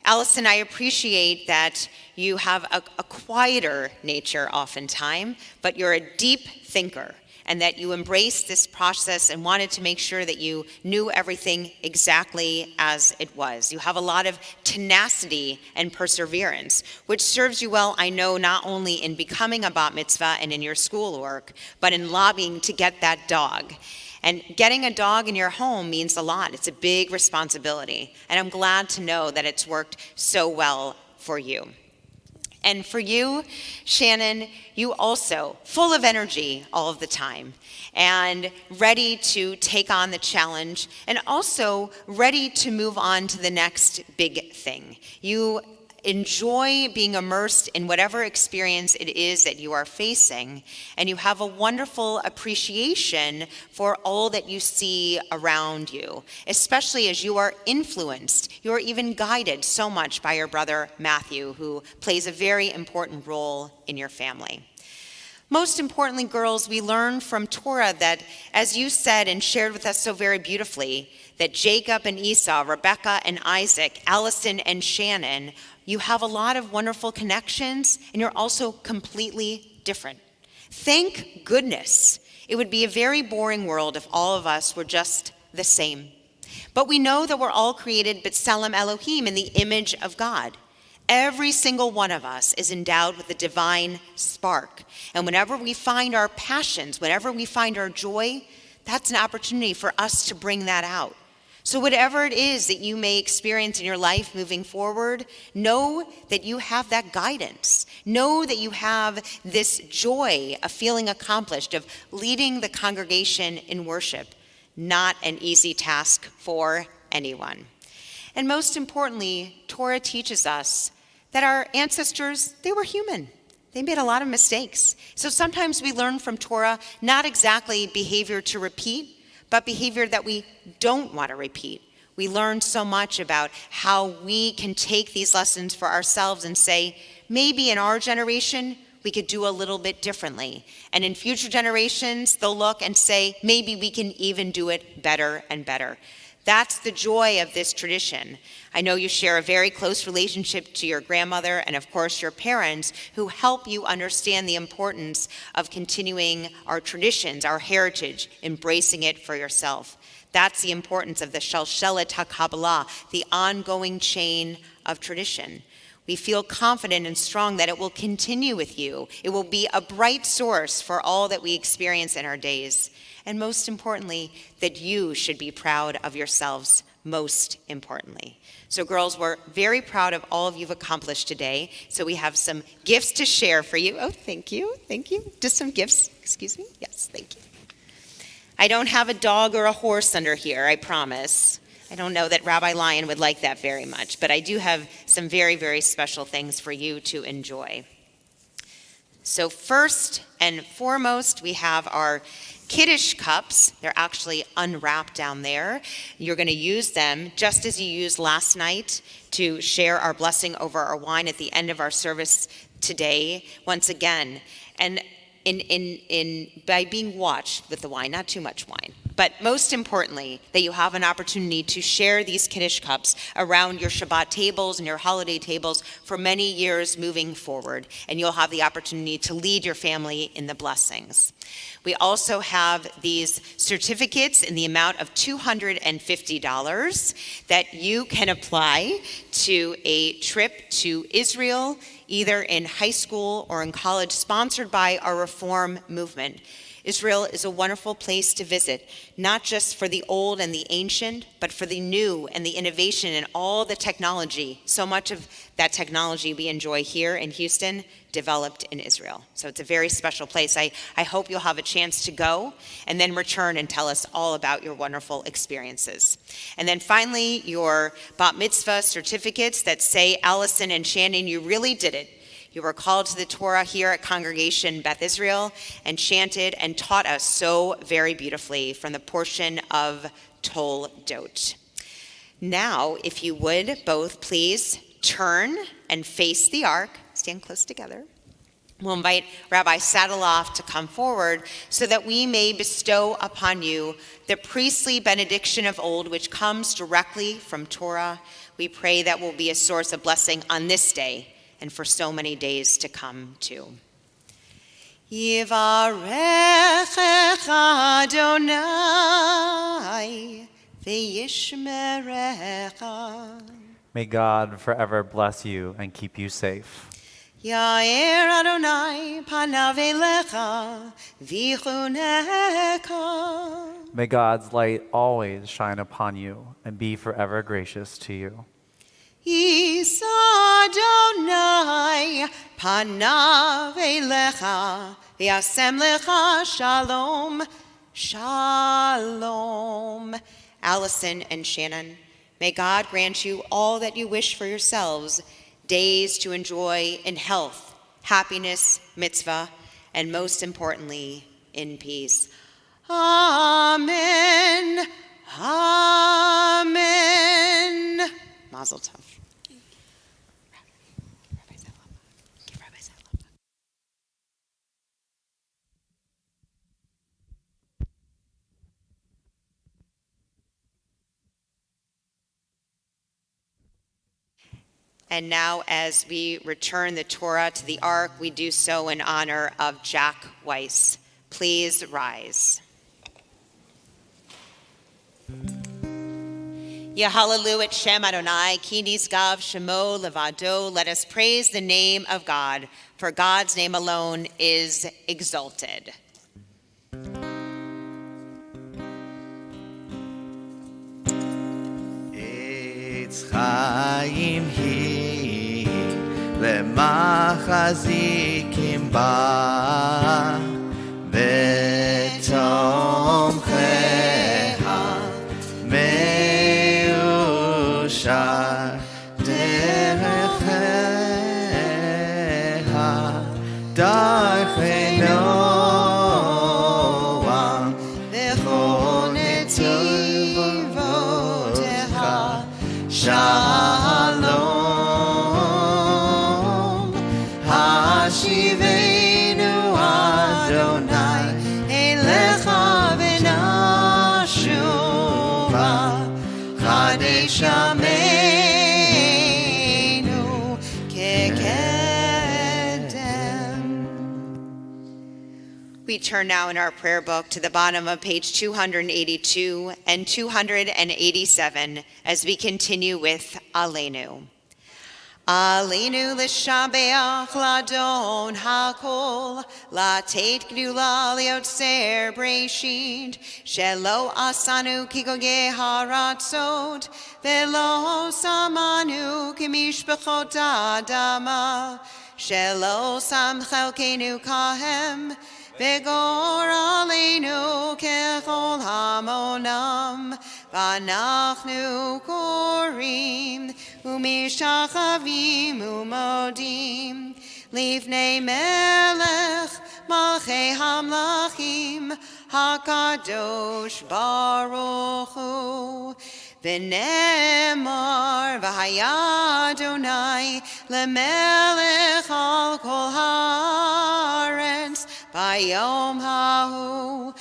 Allison, I appreciate that you have a quieter nature oftentimes, but you're a deep thinker, and that you embraced this process and wanted to make sure that you knew everything exactly as it was. You have a lot of tenacity and perseverance, which serves you well, I know, not only in becoming a bat mitzvah and in your schoolwork, but in lobbying to get that dog. And getting a dog in your home means a lot. It's a big responsibility. And I'm glad to know that it's worked so well for you. And for you, Shannon, you also full of energy all of the time and ready to take on the challenge and also ready to move on to the next big thing. You enjoy being immersed in whatever experience it is that you are facing, and you have a wonderful appreciation for all that you see around you, especially as you are influenced. You are even guided so much by your brother Matthew, who plays a very important role in your family. Most importantly, girls, we learn from Torah that, as you said and shared with us so very beautifully, that Jacob and Esau, Rebecca and Isaac, Allison and Shannon, you have a lot of wonderful connections, and you're also completely different. Thank goodness. It would be a very boring world if all of us were just the same. But we know that we're all created B'Tselem Elohim, in the image of God. Every single one of us is endowed with a divine spark. And whenever we find our passions, whenever we find our joy, that's an opportunity for us to bring that out. So whatever it is that you may experience in your life moving forward, know that you have that guidance. Know that you have this joy of feeling accomplished, of leading the congregation in worship. Not an easy task for anyone. And most importantly, Torah teaches us that our ancestors, they were human. They made a lot of mistakes. So sometimes we learn from Torah not exactly behavior to repeat, but behavior that we don't want to repeat. We learned so much about how we can take these lessons for ourselves and say, maybe in our generation, we could do a little bit differently. And in future generations, they'll look and say, maybe we can even do it better and better. That's the joy of this tradition. I know you share a very close relationship to your grandmother and, of course, your parents, who help you understand the importance of continuing our traditions, our heritage, embracing it for yourself. That's the importance of the Shalshelet HaKabbalah, the ongoing chain of tradition. We feel confident and strong that it will continue with you. It will be a bright source for all that we experience in our days. And most importantly, that you should be proud of yourselves, most importantly. So girls, we're very proud of all of you've accomplished today. So we have some gifts to share for you. Oh, thank you. Just some gifts, excuse me. Yes, thank you. I don't have a dog or a horse under here, I promise. I don't know that Rabbi Lion would like that very much, but I do have some very, very special things for you to enjoy. So first and foremost, we have our Kiddush Cups. They're actually unwrapped down there. You're going to use them just as you used last night to share our blessing over our wine at the end of our service today, once again. And by being watched with the wine, not too much wine, but most importantly, that you have an opportunity to share these Kiddush Cups around your Shabbat tables and your holiday tables for many years moving forward, and you'll have the opportunity to lead your family in the blessings. We also have these certificates in the amount of $250 that you can apply to a trip to Israel, either in high school or in college, sponsored by our Reform movement. Israel is a wonderful place to visit, not just for the old and the ancient, but for the new and the innovation and all the technology. So much of that technology we enjoy here in Houston developed in Israel. So it's a very special place. I hope you'll have a chance to go and then return and tell us all about your wonderful experiences. And then finally, your bat mitzvah certificates that say, Allison and Shannon, you really did it. You were called to the Torah here at Congregation Beth Israel and chanted and taught us so very beautifully from the portion of Toldot. Now, if you would both please turn and face the ark, stand close together. We'll invite Rabbi Sadiloff to come forward so that we may bestow upon you the priestly benediction of old, which comes directly from Torah. We pray that will be a source of blessing on this day and for so many days to come too. Yivarechecha Adonai v'yishmerecha. May God forever bless you and keep you safe. Yair Adonai panav elecha v'chuneka. May God's light always shine upon you and be forever gracious to you. Yis Adonai panav elecha v'yasem lecha shalom, shalom. Allison and Shannon, may God grant you all that you wish for yourselves, days to enjoy in health, happiness, mitzvah, and most importantly, in peace. Amen. Amen. Mazel tov. And now, as we return the Torah to the ark, we do so in honor of Jack Weiss. Please rise. Yahalalu et Shem Adonai, ki nisgav shemo levado. Let us praise the name of God, for God's name alone is exalted. Eitz Chaim hi lemachazikim ba v'tomcheha meushar derecheha darchei Noam v'chol netivotecha We turn now in our prayer book to the bottom of page 282 and 287 as we continue with Aleinu. Aleinu l'shabeach ladon hakol, latet gdula liotzer breshit, shelo asanu kigogeh haratzot, velo samanu kimishpachot adama, shelo sam chelkenu kahem, Begor aleinu kechol hamonam, v'anachnu korim, umishachavim umodim, livnei melech, malchei hamlachim, hakadosh baruch hu. V'nemar v'haya Adonai lemelech al kol haaretz, Bayom hahu,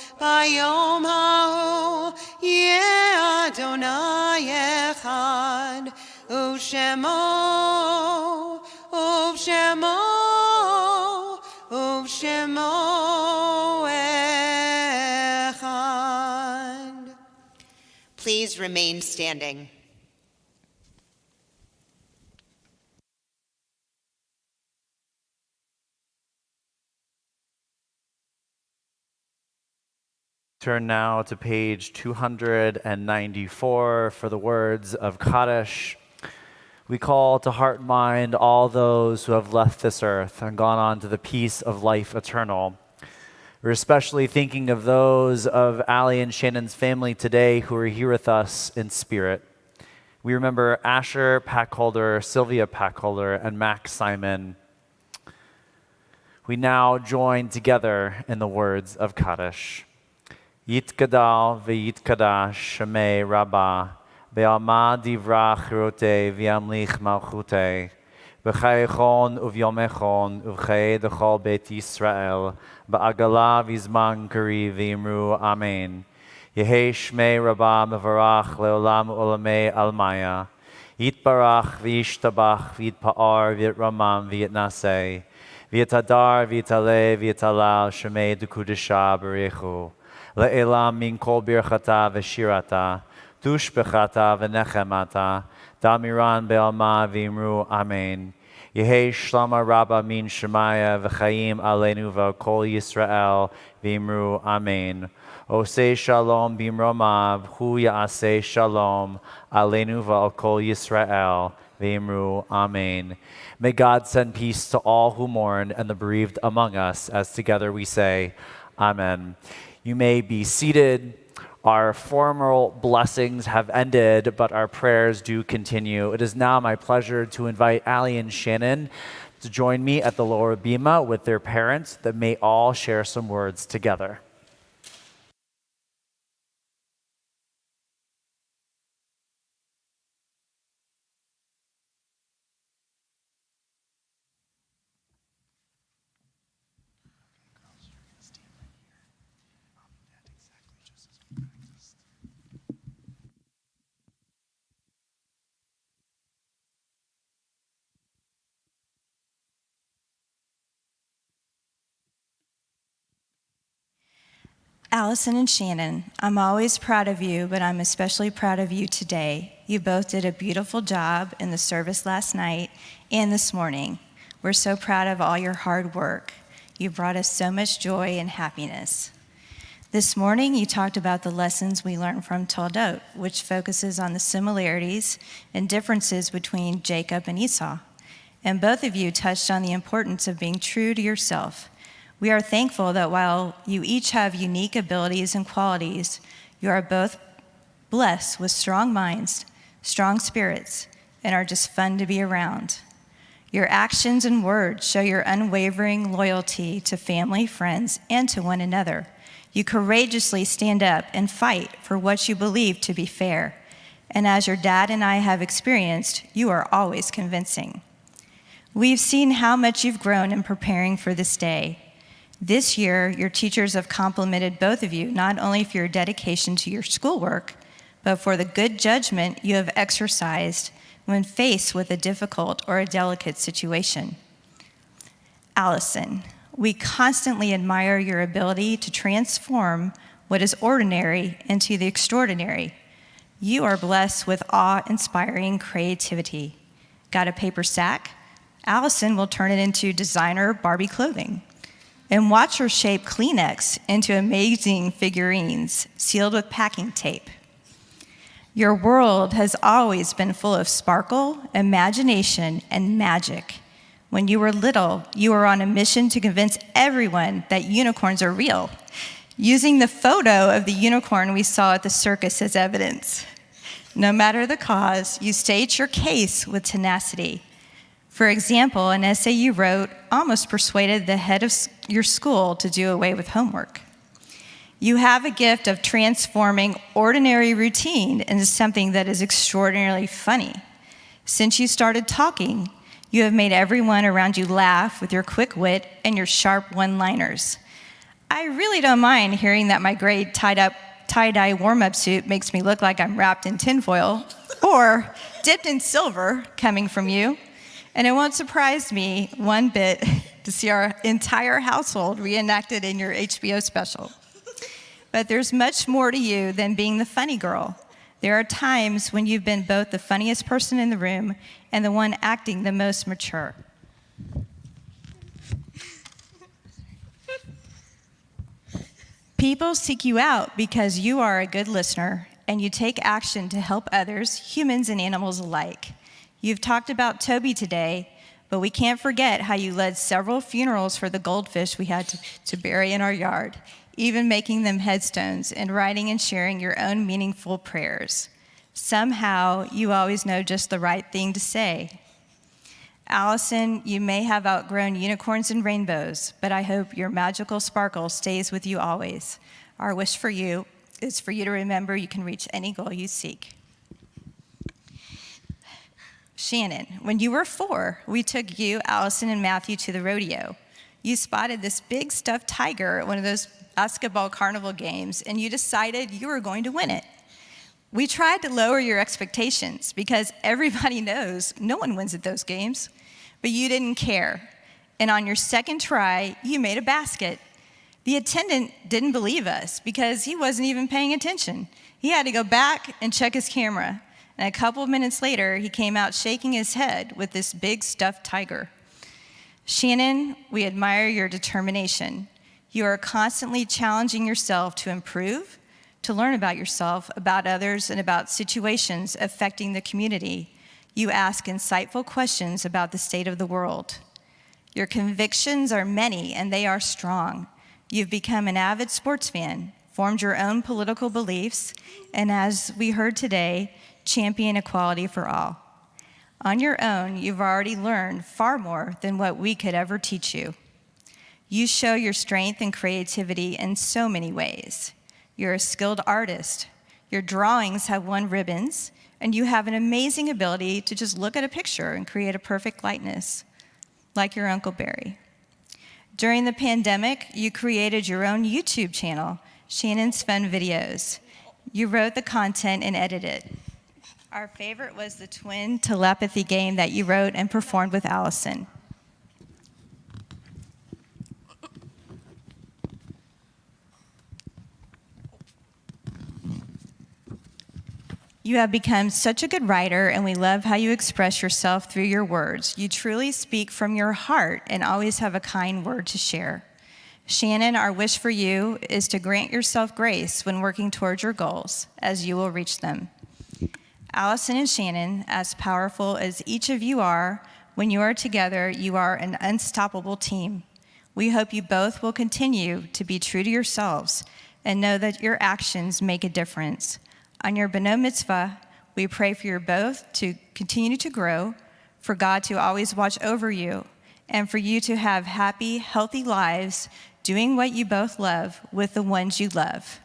yeh Adonai echad, uvshemo echad. Please remain standing. Turn now to page 294 for the words of Kiddush. We call to heart and mind all those who have left this earth and gone on to the peace of life eternal. We're especially thinking of those of Ali and Shannon's family today who are here with us in spirit. We remember Asher Packholder, Sylvia Packholder, and Max Simon. We now join together in the words of Kiddush. Yitgadal v'yitkadash shemei rabbah, be'alma divra chirote v'yamlich malchute, b'chayechon uvyomechon uv'chaye dechol bet Yisrael, ba'agala v'zman kari v'imru amen. Yehei shmei rabbah mevarach leolam olamei almaya, yitbarach v'yishtabach v'yitpa'ar v'yitramam v'yitnaseh, v'yitadar v'yitaleh v'yitalal shemei dekudesha b'rechu. Le'elam min kol birchata v'shirata, tushbechata v'nechemata, damiran be'alma v'imru amen. Yehei shlama rabba min shemaya v'chaim aleinu v'kol Yisrael v'imru amen. Osei shalom b'imromav, hu ya'aseh shalom aleinu v'kol Yisrael v'imru amen. May God send peace to all who mourn and the bereaved among us, as together we say, Amen. You may be seated. Our formal blessings have ended, but our prayers do continue. It is now my pleasure to invite Ali and Shannon to join me at the lower bima with their parents, that may all share some words together. Allison and Shannon, I'm always proud of you, but I'm especially proud of you today. You both did a beautiful job in the service last night and this morning. We're so proud of all your hard work. You brought us so much joy and happiness. This morning, you talked about the lessons we learned from Toldot, which focuses on the similarities and differences between Jacob and Esau. And both of you touched on the importance of being true to yourself. We are thankful that while you each have unique abilities and qualities, you are both blessed with strong minds, strong spirits, and are just fun to be around. Your actions and words show your unwavering loyalty to family, friends, and to one another. You courageously stand up and fight for what you believe to be fair. And as your dad and I have experienced, you are always convincing. We've seen how much you've grown in preparing for this day. This year, your teachers have complimented both of you, not only for your dedication to your schoolwork, but for the good judgment you have exercised when faced with a difficult or a delicate situation. Allison, We constantly admire your ability to transform what is ordinary into the extraordinary. You are blessed with awe-inspiring creativity. Got a paper sack? Allison will turn it into designer Barbie clothing. And watch her shape Kleenex into amazing figurines sealed with packing tape. Your world has always been full of sparkle, imagination, and magic. When you were little, you were on a mission to convince everyone that unicorns are real, using the photo of the unicorn we saw at the circus as evidence. No matter the cause, you state your case with tenacity. For example, an essay you wrote almost persuaded the head of your school to do away with homework. You have a gift of transforming ordinary routine into something that is extraordinarily funny. Since you started talking, you have made everyone around you laugh with your quick wit and your sharp one-liners. I really don't mind hearing that my gray tie-dye warm-up suit makes me look like I'm wrapped in tinfoil or dipped in silver coming from you. And it won't surprise me one bit to see our entire household reenacted in your HBO special. But there's much more to you than being the funny girl. There are times when you've been both the funniest person in the room and the one acting the most mature. People seek you out because you are a good listener and you take action to help others, humans and animals alike. You've talked about Toby today, but we can't forget how you led several funerals for the goldfish we had to bury in our yard, even making them headstones and writing and sharing your own meaningful prayers. Somehow, you always know just the right thing to say. Allison, you may have outgrown unicorns and rainbows, but I hope your magical sparkle stays with you always. Our wish for you is for you to remember you can reach any goal you seek. Shannon, when you were 4, we took you, Allison, and Matthew to the rodeo. You spotted this big stuffed tiger at one of those basketball carnival games, and you decided you were going to win it. We tried to lower your expectations because everybody knows no one wins at those games, but you didn't care. And on your second try, you made a basket. The attendant didn't believe us because he wasn't even paying attention. He had to go back and check his camera. And a couple of minutes later, he came out shaking his head with this big stuffed tiger. Shannon, we admire your determination. You are constantly challenging yourself to improve, to learn about yourself, about others, and about situations affecting the community. You ask insightful questions about the state of the world. Your convictions are many, and they are strong. You've become an avid sports fan, formed your own political beliefs, and as we heard today, champion equality for all. On your own, you've already learned far more than what we could ever teach you. You show your strength and creativity in so many ways. You're a skilled artist. Your drawings have won ribbons, and you have an amazing ability to just look at a picture and create a perfect likeness, like your Uncle Barry. During the pandemic, you created your own YouTube channel, Shannon's Fun Videos. You wrote the content and edited it. Our favorite was the twin telepathy game that you wrote and performed with Allison. You have become such a good writer, and we love how you express yourself through your words. You truly speak from your heart and always have a kind word to share. Shannon, our wish for you is to grant yourself grace when working towards your goals, as you will reach them. Allison and Shannon, as powerful as each of you are, when you are together, you are an unstoppable team. We hope you both will continue to be true to yourselves and know that your actions make a difference. On your B'no Mitzvah, we pray for you both to continue to grow, for God to always watch over you, and for you to have happy, healthy lives doing what you both love with the ones you love.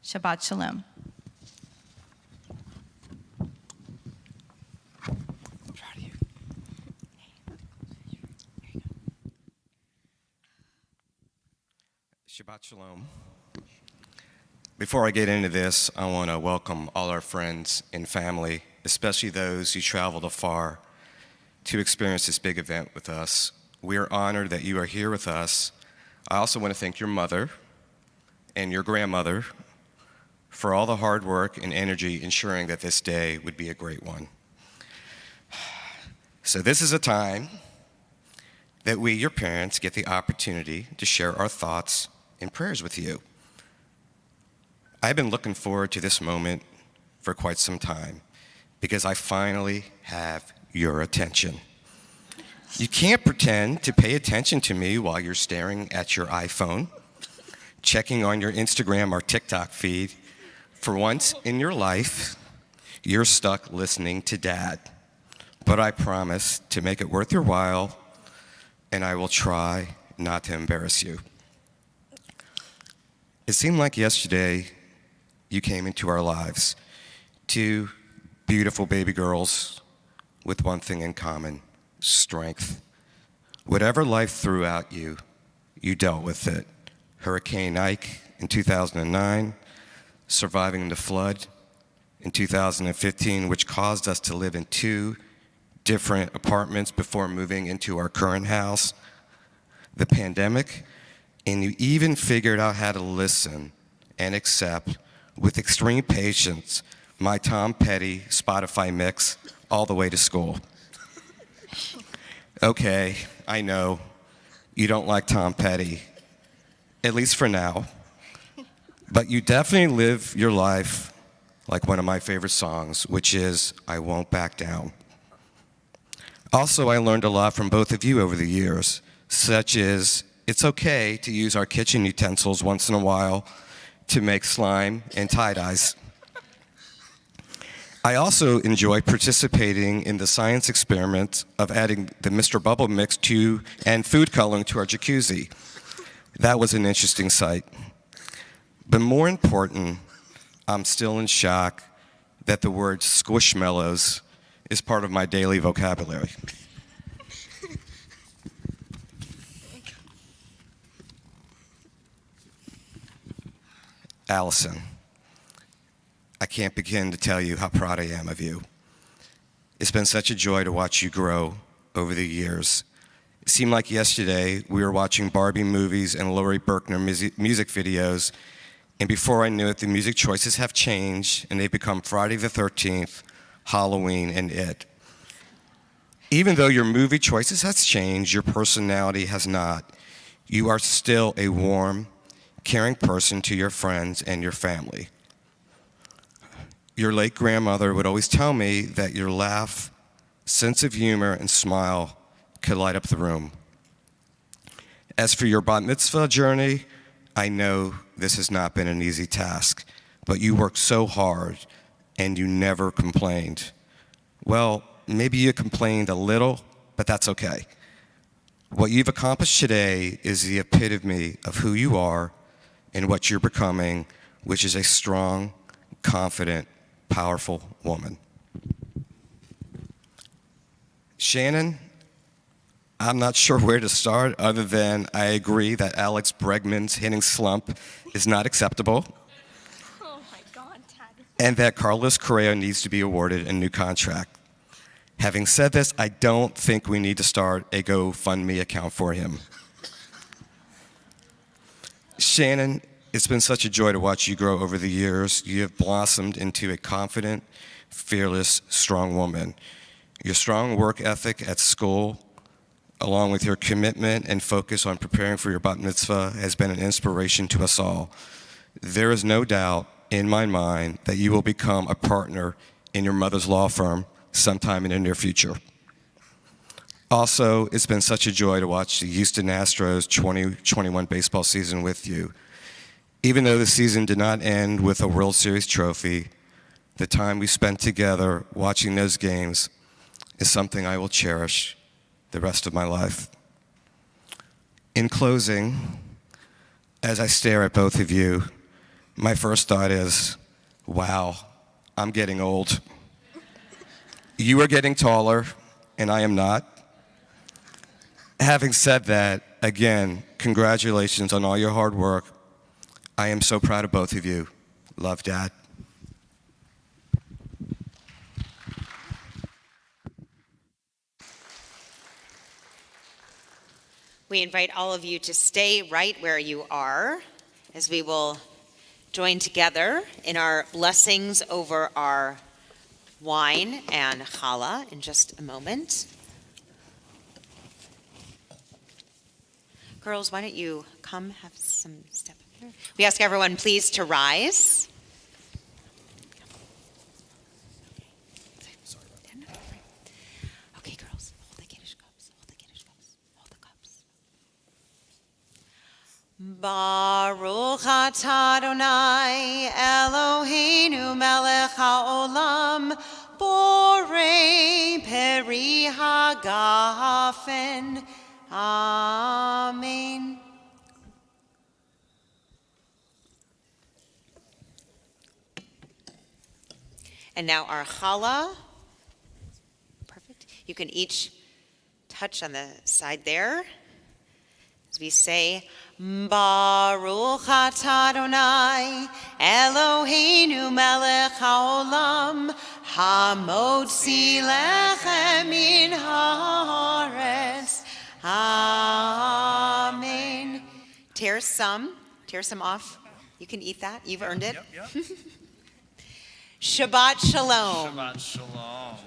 Shabbat Shalom. Shabbat Shalom. Before I get into this, I want to welcome all our friends and family, especially those who traveled afar to experience this big event with us. We are honored that you are here with us. I also want to thank your mother and your grandmother for all the hard work and energy ensuring that this day would be a great one. So this is a time that we, your parents, get the opportunity to share our thoughts and prayers with you. I've been looking forward to this moment for quite some time because I finally have your attention. You can't pretend to pay attention to me while you're staring at your iPhone, checking on your Instagram or TikTok feed. For once in your life, you're stuck listening to Dad. But I promise to make it worth your while, and I will try not to embarrass you. It seemed like yesterday you came into our lives, two beautiful baby girls with one thing in common: strength. Whatever life threw at you, you dealt with it. Hurricane Ike in 2009, surviving the flood in 2015, which caused us to live in two different apartments before moving into our current house. The pandemic, and you even figured out how to listen and accept with extreme patience my Tom Petty Spotify mix all the way to school. Okay, I know you don't like Tom Petty, at least for now, but you definitely live your life like one of my favorite songs, which is I Won't Back Down. Also, I learned a lot from both of you over the years, such as it's okay to use our kitchen utensils once in a while to make slime and tie-dyes. I also enjoy participating in the science experiment of adding the Mr. Bubble mix to and food coloring to our jacuzzi. That was an interesting sight. But more important, I'm still in shock that the word squishmallows is part of my daily vocabulary. Allison, I can't begin to tell you how proud I am of you. It's been such a joy to watch you grow over the years. It seemed like yesterday we were watching Barbie movies and Laurie Berkner music videos, and before I knew it, the music choices have changed, and they've become Friday the 13th, Halloween, and It. Even though your movie choices has changed, your personality has not. You are still a warm, caring person to your friends and your family. Your late grandmother would always tell me that your laugh, sense of humor, and smile could light up the room. As for your bat mitzvah journey, I know this has not been an easy task, but you worked so hard and you never complained. Well, maybe you complained a little, but that's okay. What you've accomplished today is the epitome of who you are and what you're becoming, which is a strong, confident, powerful woman. Shannon, I'm not sure where to start other than I agree that Alex Bregman's hitting slump is not acceptable. Oh my God, Dad. And that Carlos Correa needs to be awarded a new contract. Having said this, I don't think we need to start a GoFundMe account for him. Shannon, it's been such a joy to watch you grow over the years. You have blossomed into a confident, fearless, strong woman. Your strong work ethic at school, along with your commitment and focus on preparing for your bat mitzvah, has been an inspiration to us all. There is no doubt in my mind that you will become a partner in your mother's law firm sometime in the near future. Also, it's been such a joy to watch the Houston Astros 2021 baseball season with you. Even though the season did not end with a World Series trophy, the time we spent together watching those games is something I will cherish the rest of my life. In closing, as I stare at both of you, my first thought is, wow, I'm getting old. You are getting taller, and I am not. Having said that, again, congratulations on all your hard work. I am so proud of both of you. Love, Dad. We invite all of you to stay right where you are as we will join together in our blessings over our wine and challah in just a moment. Girls, why don't you come have some step up here? We ask everyone please to rise. Okay, girls, hold the Kiddush Cups, hold the Kiddush Cups, hold the cups. Baruch atah Adonai Eloheinu melech haolam borei peri hagafen. Amen. And now our challah. Perfect. You can each touch on the side there as we say, Baruch atah Adonai Eloheinu melech haolam hamotzi lechem min haaretz. Amen. Tear some off. You can eat that. You've earned it. Yep. Shabbat Shalom. Shabbat Shalom.